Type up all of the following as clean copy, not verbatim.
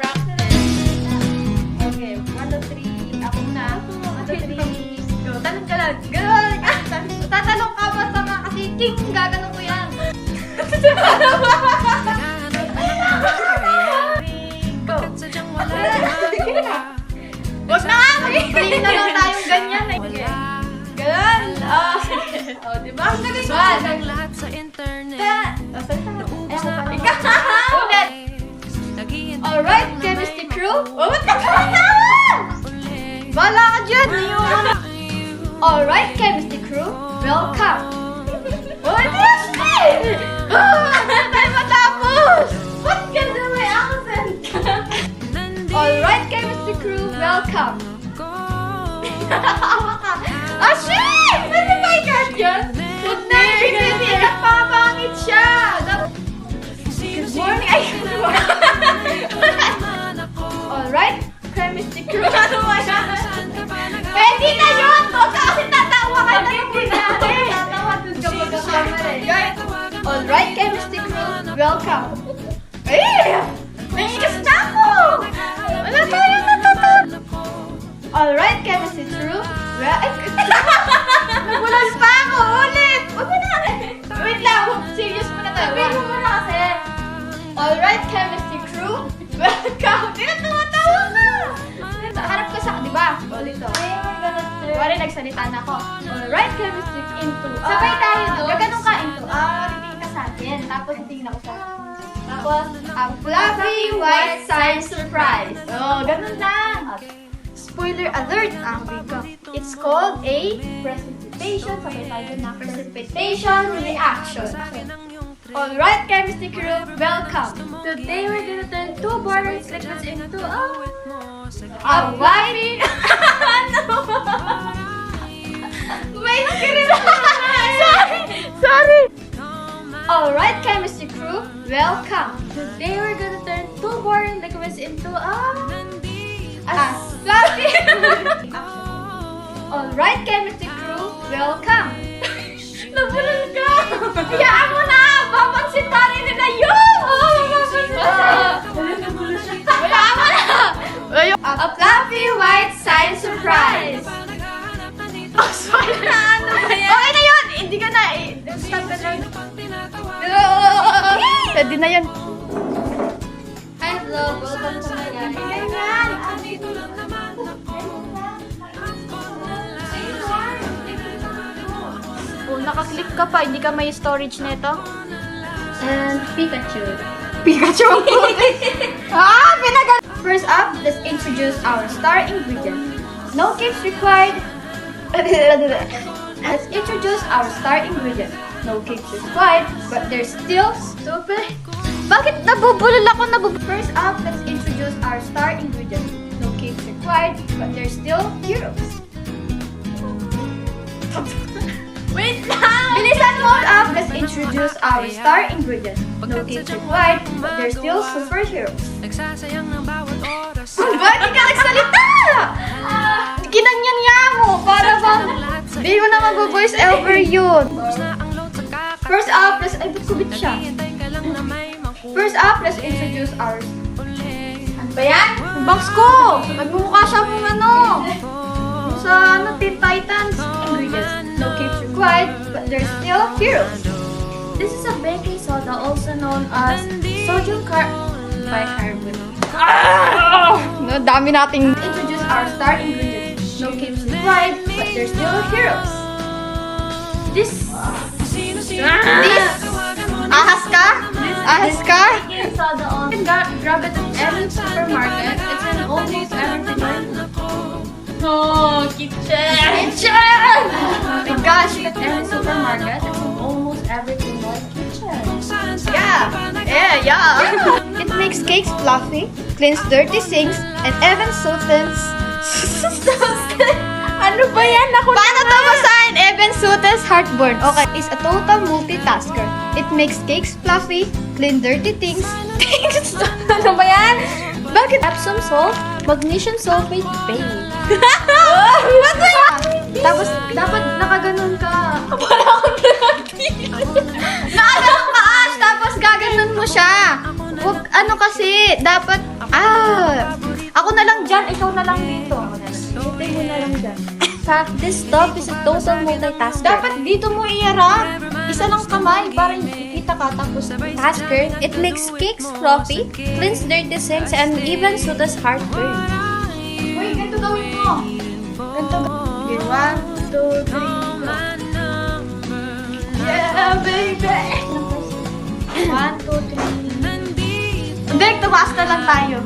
Practice. Okay, 1, 2, 3. Ako na. 1, 2, 3. Go. Tanong ka lang. Ganun. Tatanong ka basta nga kasi king. Gaganon ko yan. Go. Wag na nga. Mag-play na lang tayong ganyan eh. Ganun. Oh, diba? One. lahat sa internet. Ulit. Alright, chemistry crew. Oh, what the Bala ka dyan. Alright, chemistry crew. Welcome. What is this? Ano tayo matapos? Ba't ganda may accent ka? Alright, chemistry crew. Welcome. Ah, shit! Pwede ba ikat yun? Huwag na, kasi nagpapangit siya. Good morning. Ay, good morning. Alright, chemistry crew. Ano ba siya? Pwede na yun! Huwag ka kasi tatawa ka na yung pinari. Tatawa dun ka magkakamera eh. Alright, chemistry crew. Welcome. Ay! Naiigas na ako! Wala tayo natatawa. Alright, chemistry crew. Nagulan pa ako! Ulit! Huwag mo na! Wait lang! Serious muna tayo. Wait mo muna kasi. Alright, chemistry crew. Welcome! Di na tumatawa ka! Harap ka sa... Di ba? Ulit to. Wala nagsalita na ako. Alright, chemistry into. Sabay tayo doon. Gaganon ka into. Titingin ka sa akin. Tapos titingin ako sa akin. Tapos, a fluffy white science surprise. Oh, ganun lang. Spoiler alert! Ang bigka. It's called a precipitation. Sabay tayo na precipitation reaction. Alright, chemistry crew, welcome. Today we're gonna turn 2 boring liquids into a white. Wait, sorry. Alright, chemistry crew, welcome. Today we're gonna turn 2 boring liquids into a fluffy. Alright, chemistry crew, welcome. Nabulol ka! Hayaan mo na! Papansin pa rin nila yun! Hayaan mo na! A fluffy white science surprise! Oh, sorry na! Ano ba yan? Okay na yun! Hindi ka na eh! Stop ka lang! Pwede na yun! Hi, hello! Welcome to my guys! Andito lang naman ako! Oh, nakaklik ka pa, hindi ka may storage nito. And Pikachu. Pikachu? First up, let's introduce our star ingredient. No cakes required. Let's introduce our star ingredient. No cakes required, but they're still stupid. Bakit nabubulol ako? First up, let's introduce our star ingredient. No cakes required, but they're still heroes. Wait lang! Bilisan mo! Up, let's introduce our star ingredient. No cakes required, but they're still superheroes. Nagsasayang ng bawat oras. Ba't di ka nagsalita? Kinanya mo! Para bang... Di mo na mag-voice over yun. First up, let's... Ay, ba't kubit siya? First up, let's introduce our... Ano ba yan? Box ko! Nagmumukha siya kung ano. Sa Teen Titans ingredients. No cakes required, but they're still heroes. This is a baking soda also known as sodium bicarbonate. No, dami nating introduce our star ingredients. No cakes required, but they're still heroes. This ahas ka? Ahas ka? You can grab it at any supermarket. It's in almost everything. Oh, kitchen! Kitchen! Oh my gosh, at every supermarket, it's in almost everything like kitchen. Yeah. It makes cakes fluffy, cleans dirty sinks, and even softens... Ano ba yan? Paano to basahin? Even softens heartburn. Okay, is a total multitasker. It makes cakes fluffy, clean dirty things. Ano ba yan? Bakit? Epsom salt, magnesium sulfate, babe. What the Tapos, dapat nakaganon ka. Wala akong nakaganon ka, Ash. Tapos, gaganon mo siya. Huwag, ano kasi, dapat, Yan, ikaw na lang dito. Hintay mo na lang dyan. This dog is a total multitasker. Dapat dito mo iarap. Isa lang kamay para ikita ka. Tapos, Tasker, it makes cakes fluffy, cleans dirty sinks, and even soothes heartburn. uy, ganito gawin mo. Ganito. Okay, 1, 2, 3, go. Yeah, baby! 1, 2, 3. Hindi, tumaas na lang tayo.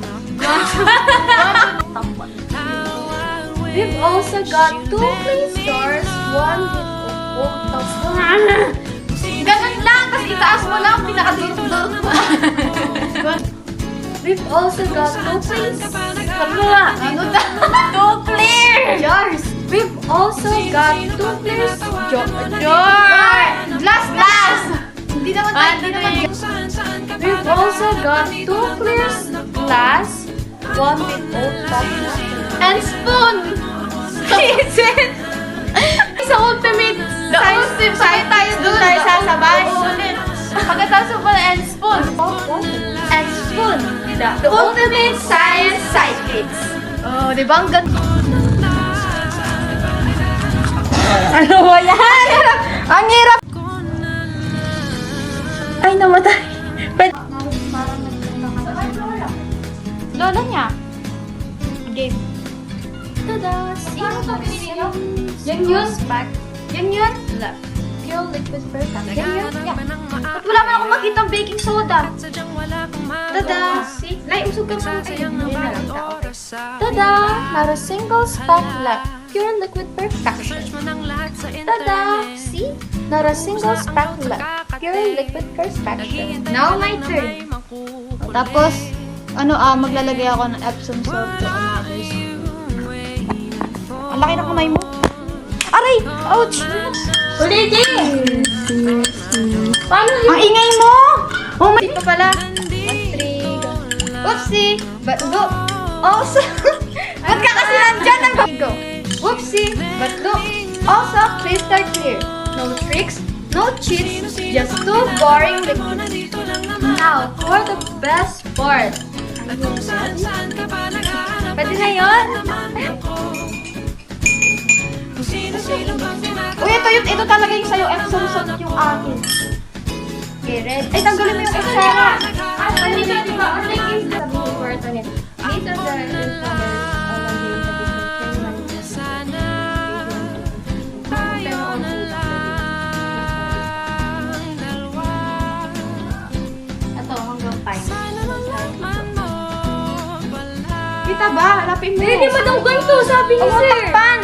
We've also got 2 clean stores, 1 with old toast. Ganun lang, kasi itaas mo lang, pinakadurog-durog mo. We've also got 2 clean Ano na? 2 clear Jars! We've also got 2 clear Jar! Glass! Hindi naman tayo, hindi naman We've also got 2 clear glass, 1 with old top And spoon! Is it? Sa ultimate science tayo doon tayo sasabay. Pagkatapos mo and spoon. and spoon. The ultimate science sidekicks. Oh, di ba ang ganda? Ano ba yan? Ang hirap! Ay, namatay. Lola niya. Game. Tada! See? Paano ito pinili niyo? Yan yun. Back. Yan yun? Left. Pure liquid perfect. Yan yun? Ba't wala man akong makita ang baking soda? Tada! See? Lai, usog ka muna kayo. Tada! Not a single speck left. Pure liquid perfection. Tada! See? Not a single speck left. Pure liquid perfection. Now my turn. Tapos, maglalagay ako ng Epsom salt sa others. Ang laki ng kamay mo. Aray! Ouch! Ulitin! Paano Ang ingay mo! Oh my... Dito pala. 1, 3, go. Whoopsie! But go! Also... Ba't ka kasi nandyan ang go? Whoopsie! But look! Also crystal clear. No tricks, no cheats, just 2 boring liquids. Now, for the best part. Pwede na yun? Uy, ito talaga yung sa'yo. Epsom salt yung akin. Okay, ready? Ay, tanggalin mo yung ekstra. Sabi ko for ito nito. These are the newcomers ito, hanggang 5. Kita ba? Hanapin mo. Hindi mo daw ganito, sabi ni Oo, sir. takpan.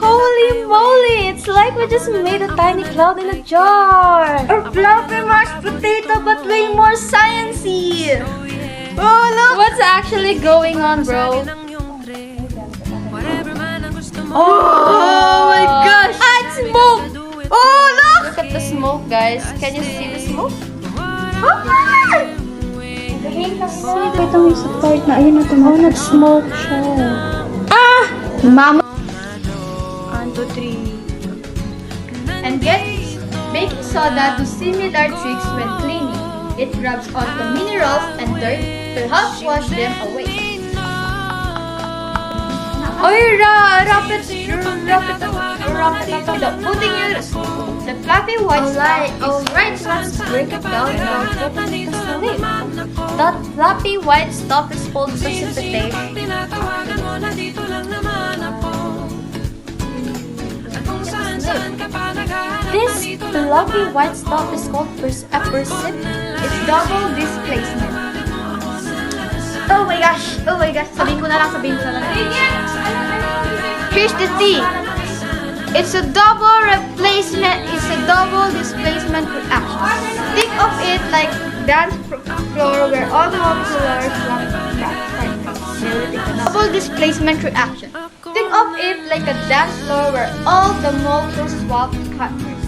Holy moly! It's like we just made a tiny cloud in a jar! Or fluffy mashed potato but way more sciencey. Oh, look! What's actually going on, bro? Oh my gosh! Ah, it's smoke! Oh, look! Look at the smoke, guys. Can you see the smoke? Ito yung support na. Ayun na tumakas. Oh, nag-smoke siya. Ah! Mama! 1, 2, 3. And get baking soda to similar tricks when cleaning. It grabs onto minerals and dirt to help wash them away. Oy, wrap it up. Putting your the fluffy white stuff. Alright, let's break it down about photosynthesis. That fluffy white stuff is called precipitation. This fluffy white stuff is called a precipitation. It's double displacement. Oh my gosh! Oh my gosh! Sabihin ko na lang. Here's the tea. It's a double replacement. It's a double displacement reaction. Think of it like dance floor where all the molecules double displacement reaction. Think of it like a dance floor where all the molecules swap partners.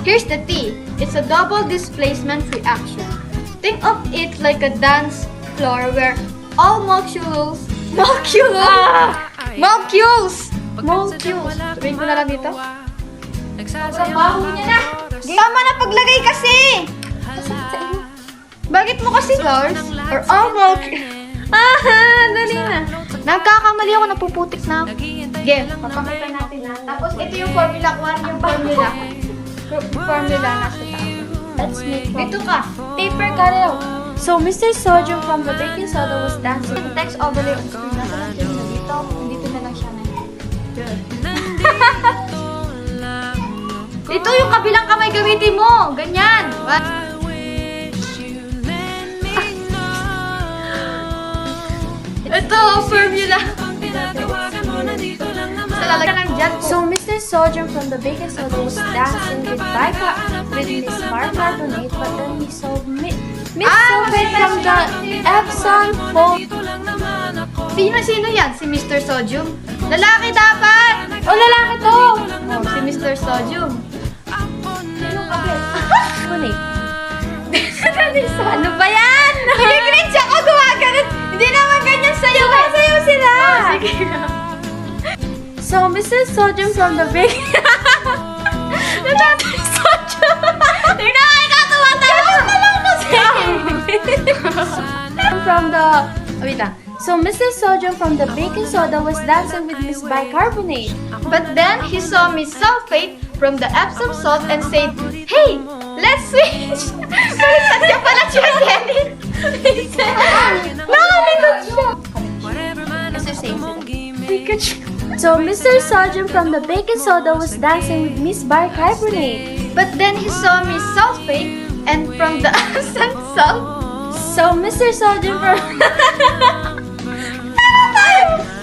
Here's the T. It's a double displacement reaction. Think of it like a dance floor where all molecules. Sabihin ko na lang dito. Sa baho niya na. Tama na paglagay kasi. Bakit mo kasi flowers? Or almost? Dali na. Nagkakamali ako, napuputik na ako. Game, papakita natin na. Tapos ito yung formula, kung ano yung formula. Formula nasa taas. Let's make Ito ka, paper ka rin. So, Mr. Sodium from the baking soda was dancing. Text overlay on screen. Nasa lang siya dito. Dito na lang siya ngayon. Ito yung kabilang kamay gamitin mo. Ganyan. Ito, formula. Sa lalagyan ng dyan. So, Mr. Sodium from the baking soda was dancing with Miss Bicarbonate, but then he saw Miss Sulfate from the Epsom salt. Sino yan? Si Mr. Sodium? Lalaki dapat! Oh, lalaki to! Oh, si Mr. Sodium. Sino kapit? Bicarbonate. Ano ba yan? Nag-cringe ako gumagano'n. Hindi naman ganyan sa'yo. Sayo sila! Oh, sige. So, Mr. Sodium from the baking... Natatay Sodium. Tingnan ka, ikaw tumatayo. Na lang kasi. from the... Oh, wait lang. So, Mr. Sodium from the baking soda was dancing with Miss Bicarbonate. But then he saw Miss Sulfate from the Epsom salt and said, "Hey, let's switch." Baliktad ka pala siya, Jenny. Nakalimutan siya. Kasi same sila. So, Mr. Sodium from the baking soda was dancing with Miss Bicarbonate. But then he saw Miss Sulfate and from the Epsom salt. So, Mr. Sodium from...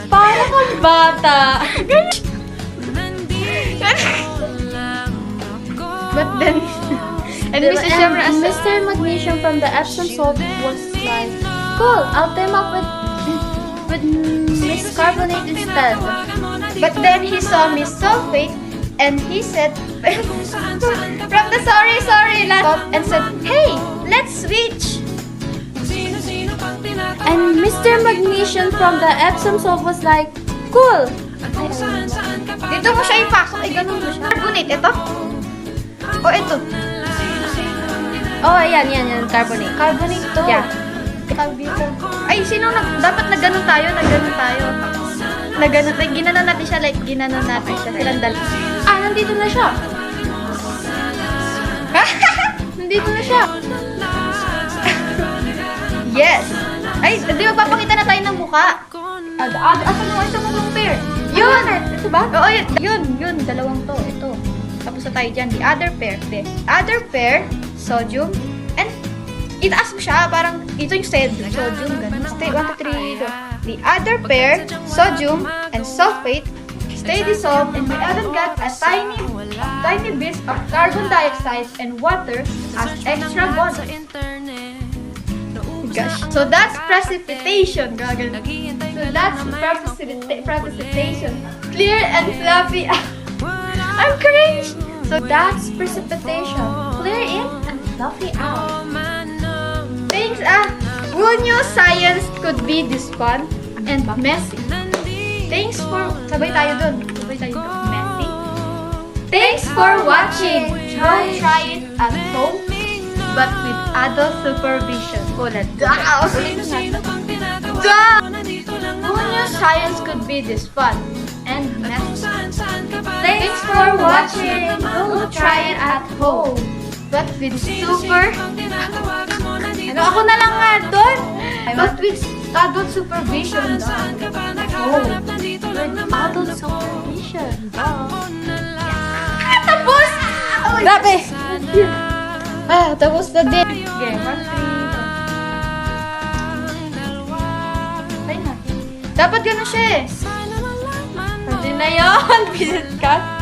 Para kang bata. But then, and Mr. Shamra And Mr. Magnesium from the Epsom salt was like, cool, I'll team up with Miss Carbonate instead. But then he saw Miss Sulfate and he said, from the sorry laptop and said, "Hey, let's switch." And Mr. Magnesium from the Epsom salt was like, cool. Dito mo siya ipasok, ay ganun mo siya. Carbonate, ito? O ito? Oh, yan, carbonate. Carbonate to. Yeah. Tawag dito. Ay, sino dapat nagganon tayo. Nagganon, like, ginanon natin siya, silang dalawa. Ah, nandito na siya. Nandito na siya. Yes! Ay, di ba papakita na tayo ng mukha? Asa mo kung pair? Yun! Ito ba? Oo, yun, dalawang to, ito. Tapos na tayo dyan, the other pair. The other pair, sodium, and itaas mo siya, parang ito yung sodium, ganun. Stay, 1, 2, 3, go. The other pair, sodium, and sulfate, stay dissolved, and we even got a tiny bits of carbon dioxide and water as extra bonus. Gosh. So that's precipitation. Gagano. So that's precipitation. Clear and fluffy. I'm cringe. So That's precipitation. Clear in and fluffy out. thanks. Who knew science could be this fun and messy? Thanks for sabay tayo dun. Messy. Thanks for watching. Don't try it at home, but with adult supervision. Ulit. Who knew science could be this fun and messy? Thanks for watching. Don't try it at home, but with ako na lang nga doon. But with adult supervision. Oh, with adult supervision. Tapos! Grabe! Tapos na din. Okay, 1, 3. Ay na. Dapat gano'n siya eh. Hindi na yun. Visit ka.